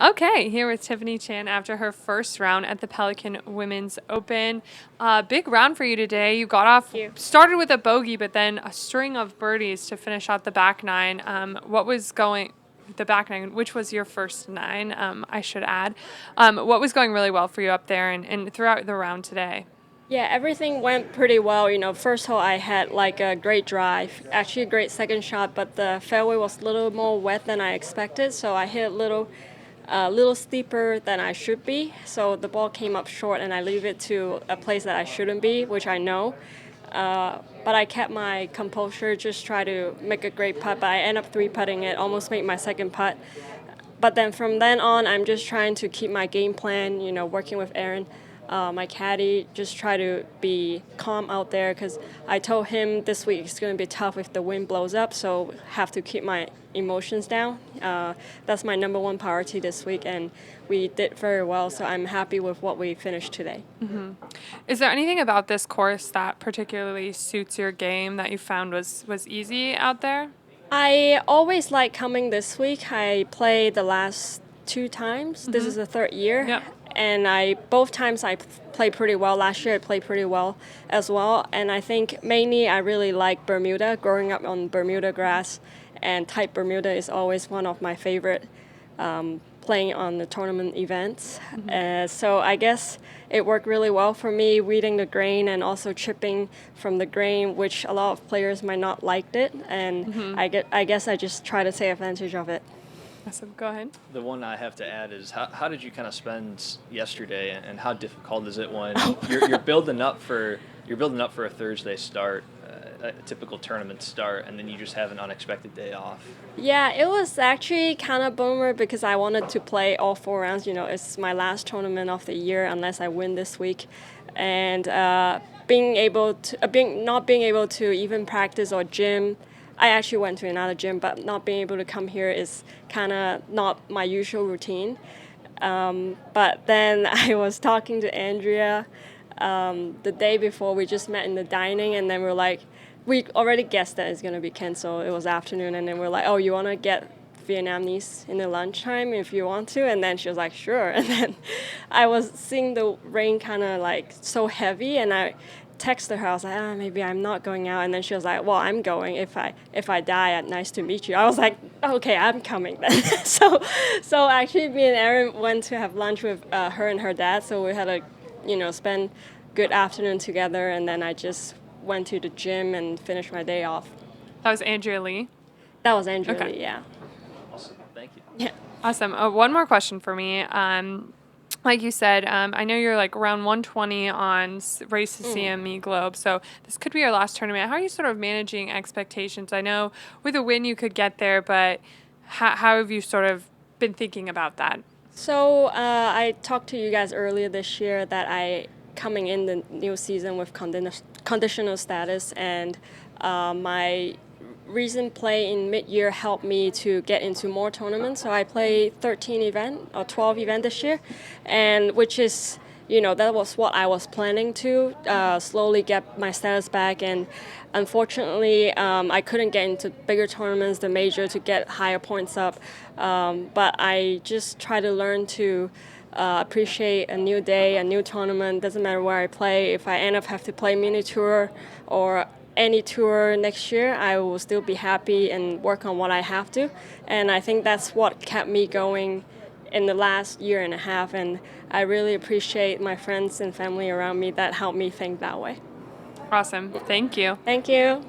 Okay, here with Tiffany Chan after her first round at the Pelican Women's Open. Big round for you today. You got off, Thank you. started with a bogey, but then a string of birdies to finish out the back nine. The back nine, which was your first nine, I should add. What was going really well for you up there and throughout the round today? Yeah, everything went pretty well. First hole I had like a great drive, actually a great second shot, but the fairway was a little more wet than I expected, so I hit a little steeper than I should be. So the ball came up short, and I leave it to a place that I shouldn't be, which I know. But I kept my composure, just try to make a great putt. But I end up three putting it, almost made my second putt. But then from then on, I'm just trying to keep my game plan, working with Aaron, my caddy, just try to be calm out there because I told him this week it's going to be tough if the wind blows up, so have to keep my emotions down. That's my number one priority this week, and we did very well, so I'm happy with what we finished today. Is there anything about this course that particularly suits your game that you found was easy out there? I always like coming this week. I played the last two times. This is the third year. Yep. And both times I played pretty well. Last year I played pretty well as well. And I think mainly I really like Bermuda. Growing up on Bermuda grass and tight Bermuda is always one of my favorite playing on the tournament events. So I guess it worked really well for me, reading the grain and also chipping from the grain, which a lot of players might not liked it. And I guess I just try to take advantage of it. Awesome. Go ahead. The one I have to add is how did you kind of spend yesterday, and how difficult is it when you're building up for a Thursday start, a typical tournament start, and then you just have an unexpected day off? Yeah, it was actually kind of bummer because I wanted to play all four rounds. It's my last tournament of the year unless I win this week, and not being able to even practice or gym. I actually went to another gym, but not being able to come here is kind of not my usual routine. But then I was talking to Andrea the day before. We just met in the dining, and then we're like, we already guessed that it's going to be canceled. It was afternoon, and then we're like, oh, you want to get Vietnamese in the lunchtime if you want to? And then she was like, sure. And then I was seeing the rain kind of like so heavy, and I texted her. I was like, maybe I'm not going out. And then she was like, well, I'm going. If I die, nice to meet you. I was like, okay, I'm coming then. so actually, me and Aaron went to have lunch with her and her dad. So we had spend good afternoon together. And then I just went to the gym and finished my day off. That was Andrea Lee. That was Andrea Okay. Lee, yeah. Awesome, thank you. Yeah. Awesome. One more question for me. Like you said, I know you're like around 120 on Race to CME Globe, so this could be your last tournament. How are you sort of managing expectations? I know with a win you could get there, but how have you sort of been thinking about that? So I talked to you guys earlier this year that I coming in the new season with conditional status, and my recent play in mid-year helped me to get into more tournaments. So I played 12 event this year, and which is that was what I was planning to slowly get my status back. And unfortunately, I couldn't get into bigger tournaments, the major, to get higher points up. But I just try to learn to appreciate a new day, a new tournament. Doesn't matter where I play. If I end up have to play mini tour or any tour next year, I will still be happy and work on what I have to. And I think that's what kept me going in the last year and a half. And I really appreciate my friends and family around me that helped me think that way. Awesome. Thank you. Thank you.